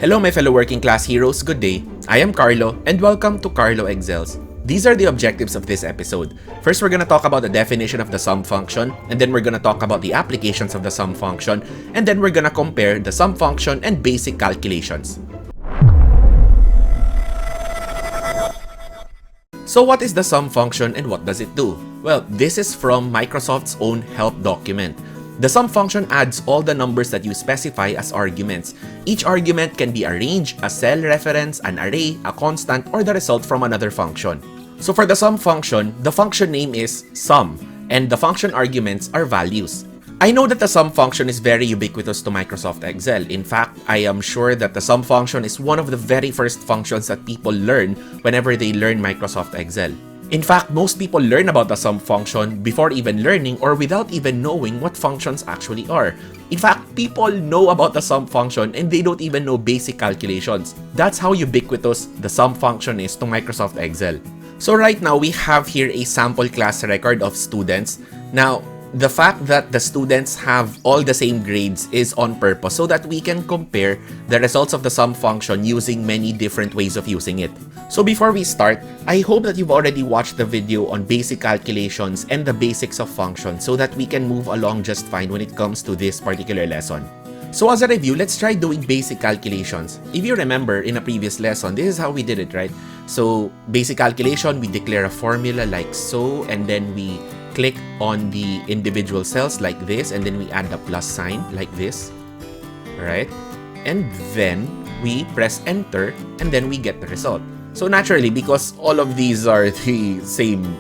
Hello my fellow working class heroes, good day. I am Carlo and welcome to Carlo Excels. These are the objectives of this episode. First, we're going to talk about the definition of the sum function, and then we're going to talk about the applications of the sum function, and then we're going to compare the sum function and basic calculations. So what is the sum function and what does it do? Well, this is from Microsoft's own help document. The sum function adds all the numbers that you specify as arguments. Each argument can be a range, a cell reference, an array, a constant, or the result from another function. So for the sum function, the function name is sum, and the function arguments are values. I know that the sum function is very ubiquitous to Microsoft Excel. In fact, I am sure that the sum function is one of the very first functions that people learn whenever they learn Microsoft Excel. In fact, most people learn about the sum function before even learning or without even knowing what functions actually are. In fact, people know about the sum function and they don't even know basic calculations. That's how ubiquitous the sum function is to Microsoft Excel. So right now, we have here a sample class record of students. Now, the fact that the students have all the same grades is on purpose so that we can compare the results of the sum function using many different ways of using it. So before we start, I hope that you've already watched the video on basic calculations and the basics of functions so that we can move along just fine when it comes to this particular lesson. So as a review, let's try doing basic calculations. If you remember in a previous lesson, this is how we did it, right? So basic calculation, we declare a formula like so, and then we click on the individual cells like this, and then we add the plus sign like this, right? And then we press enter, and then we get the result. So naturally, because all of these are the same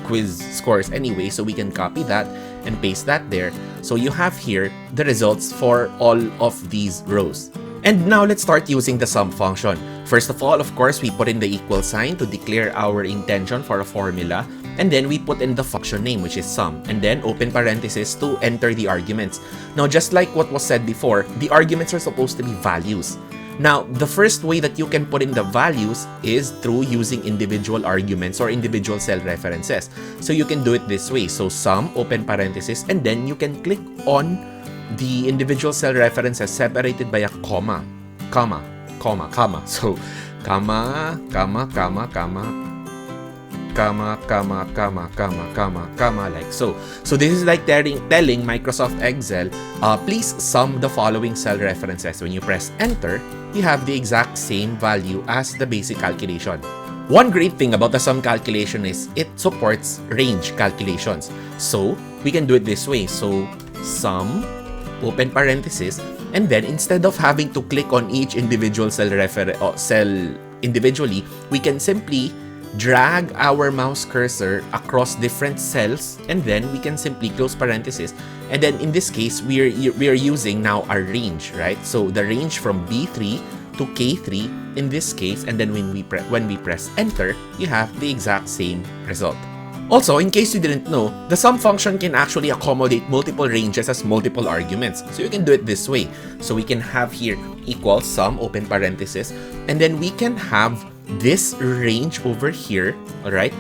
quiz scores anyway, so we can copy that and paste that there. So you have here the results for all of these rows. And now let's start using the sum function. First of all, of course, we put in the equal sign to declare our intention for a formula. And then we put in the function name, which is sum, and then open parenthesis to enter the arguments. Now, just like what was said before, the arguments are supposed to be values. Now, the first way that you can put in the values is through using individual arguments or individual cell references. So you can do it this way. So sum, open parenthesis, and then you can click on the individual cell references separated by a comma. So, comma, like so. So this is like telling Microsoft Excel, please sum the following cell references. When you press enter, you have the exact same value as the basic calculation. One great thing about the sum calculation is it supports range calculations. So we can do it this way. So sum, open parenthesis, and then instead of having to click on each individual cell individually, we can simply drag our mouse cursor across different cells, and then we can simply close parenthesis. And then in this case, we are using now our range, right? So the range from B3 to K3 in this case, and then when we press enter, you have the exact same result. Also, in case you didn't know, the sum function can actually accommodate multiple ranges as multiple arguments. So you can do it this way. So we can have here equals sum, open parenthesis, and then we can have this range over here, alright,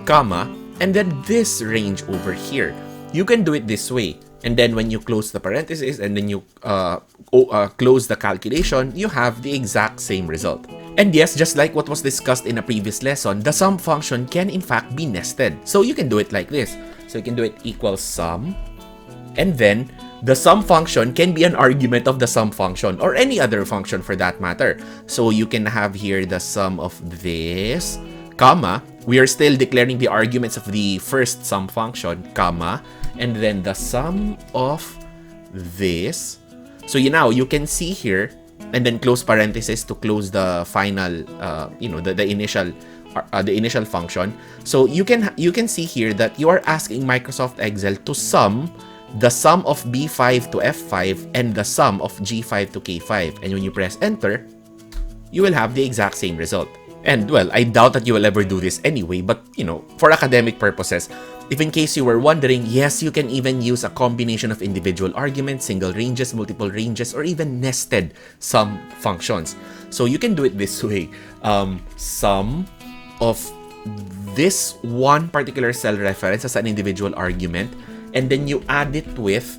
comma, and then this range over here. You can do it this way. And then when you close the parenthesis and then you close the calculation, you have the exact same result. And yes, just like what was discussed in a previous lesson, the sum function can in fact be nested. So you can do it like this. So you can do it equals sum, and then the sum function can be an argument of the sum function or any other function for that matter. So you can have here the sum of this, comma, we are still declaring the arguments of the first sum function, comma, and then the sum of this. So you can see here, and then close parenthesis to close the final, the initial function. So you can see here that you are asking Microsoft Excel to sum the sum of B5 to F5 and the sum of G5 to K5. And when you press enter, you will have the exact same result. And well, I doubt that you will ever do this anyway, but for academic purposes, if in case you were wondering, yes, you can even use a combination of individual arguments, single ranges, multiple ranges, or even nested sum functions. So you can do it this way. Sum of this one particular cell reference as an individual argument, and then you add it with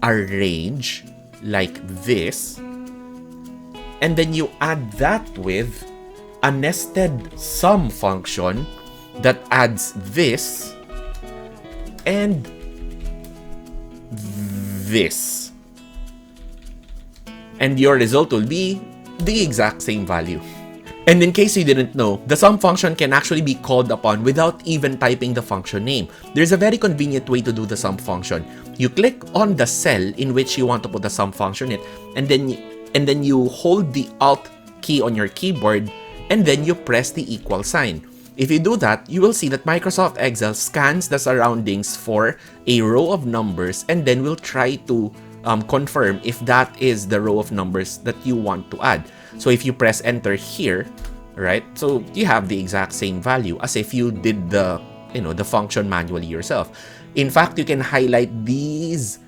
a range like this, and then you add that with a nested sum function that adds this and this. And your result will be the exact same value. And in case you didn't know, the sum function can actually be called upon without even typing the function name. There's a very convenient way to do the sum function. You click on the cell in which you want to put the sum function in, and then you hold the Alt key on your keyboard, and then you press the equal sign. If you do that, you will see that Microsoft Excel scans the surroundings for a row of numbers and then will try to confirm if that is the row of numbers that you want to add. So if you press enter here, right, so you have the exact same value as if you did the function manually yourself. In fact, you can highlight these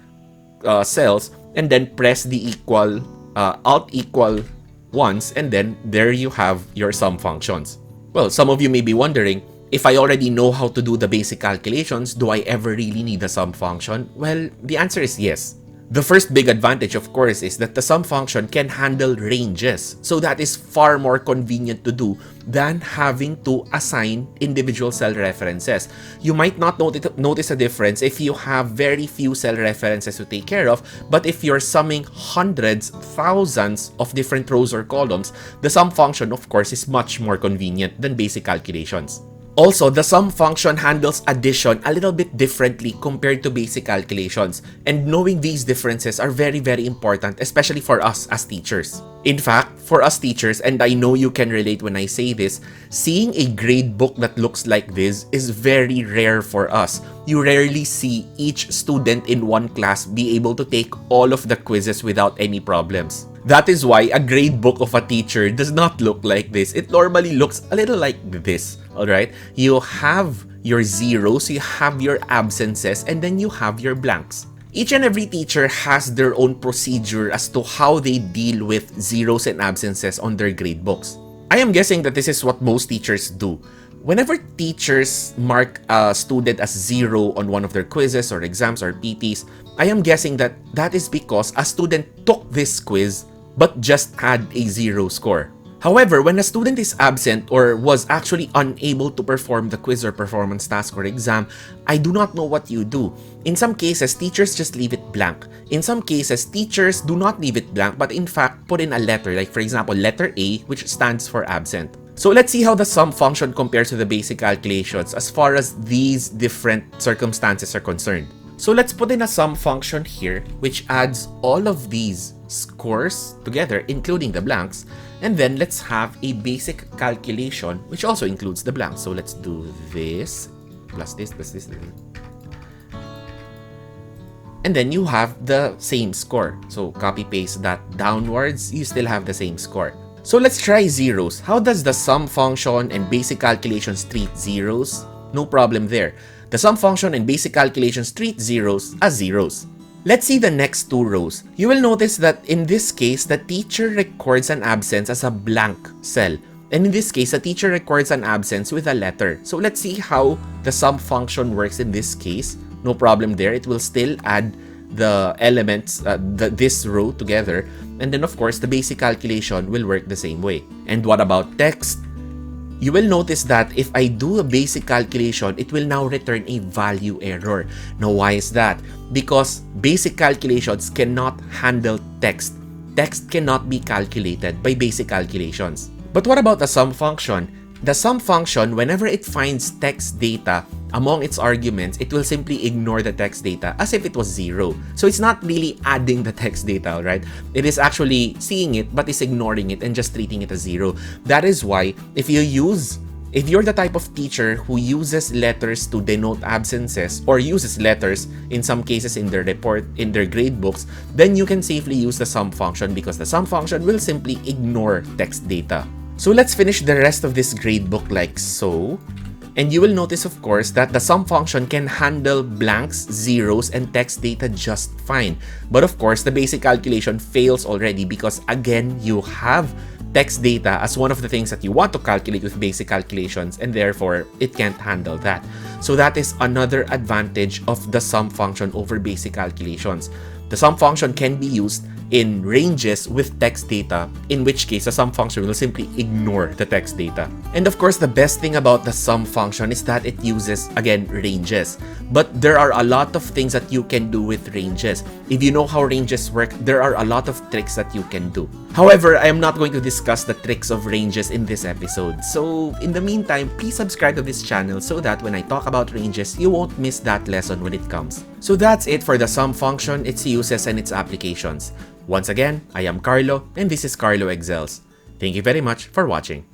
cells and then press the equal alt equal once, and then there you have your sum functions. Well, some of you may be wondering, if I already know how to do the basic calculations, do I ever really need a sum function? Well, the answer is yes. The first big advantage, of course, is that the sum function can handle ranges. So that is far more convenient to do than having to assign individual cell references. You might not notice a difference if you have very few cell references to take care of, but if you're summing hundreds, thousands of different rows or columns, the sum function, of course, is much more convenient than basic calculations. Also, the sum function handles addition a little bit differently compared to basic calculations, and knowing these differences are very, very important, especially for us as teachers. In fact, for us teachers, and I know you can relate when I say this, seeing a grade book that looks like this is very rare for us. You rarely see each student in one class be able to take all of the quizzes without any problems. That is why a grade book of a teacher does not look like this. It normally looks a little like this, alright? You have your zeros, you have your absences, and then you have your blanks. Each and every teacher has their own procedure as to how they deal with zeros and absences on their grade books. I am guessing that this is what most teachers do. Whenever teachers mark a student as 0 on one of their quizzes or exams or PTs, I am guessing that that is because a student took this quiz but just had a 0 score. However, when a student is absent or was actually unable to perform the quiz or performance task or exam, I do not know what you do. In some cases, teachers just leave it blank. In some cases, teachers do not leave it blank but in fact put in a letter, like for example, letter A, which stands for absent. So let's see how the sum function compares to the basic calculations as far as these different circumstances are concerned. So let's put in a sum function here, which adds all of these scores together, including the blanks. And then let's have a basic calculation, which also includes the blanks. So let's do this, plus this, plus this. And then you have the same score. So copy paste that downwards, you still have the same score. So let's try zeros. How does the sum function and basic calculations treat zeros? No problem there. The sum function and basic calculations treat zeros as zeros. Let's see the next two rows. You will notice that in this case, the teacher records an absence as a blank cell. And in this case, the teacher records an absence with a letter. So let's see how the sum function works in this case. No problem there. It will still add the elements, this row together. And then of course, the basic calculation will work the same way. And what about text? You will notice that if I do a basic calculation, it will now return a value error. Now, why is that? Because basic calculations cannot handle text. Text cannot be calculated by basic calculations. But what about the sum function? The sum function, whenever it finds text data among its arguments, it will simply ignore the text data as if it was 0. So it's not really adding the text data, right? It is actually seeing it but is ignoring it and just treating it as 0. That is why if you're the type of teacher who uses letters to denote absences or uses letters in some cases in their report, in their grade books, then you can safely use the sum function because the sum function will simply ignore text data. So let's finish the rest of this gradebook like so. And you will notice, of course, that the sum function can handle blanks, zeros, and text data just fine. But of course, the basic calculation fails already because, again, you have text data as one of the things that you want to calculate with basic calculations, and therefore, it can't handle that. So that is another advantage of the sum function over basic calculations. The sum function can be used in ranges with text data, in which case the sum function will simply ignore the text data. And of course, the best thing about the sum function is that it uses, again, ranges. But there are a lot of things that you can do with ranges. If you know how ranges work, there are a lot of tricks that you can do. However, I am not going to discuss the tricks of ranges in this episode. So in the meantime, please subscribe to this channel so that when I talk about ranges, you won't miss that lesson when it comes. So that's it for the sum function, its uses, and its applications. Once again, I am Carlo, and this is Carlo Excels. Thank you very much for watching.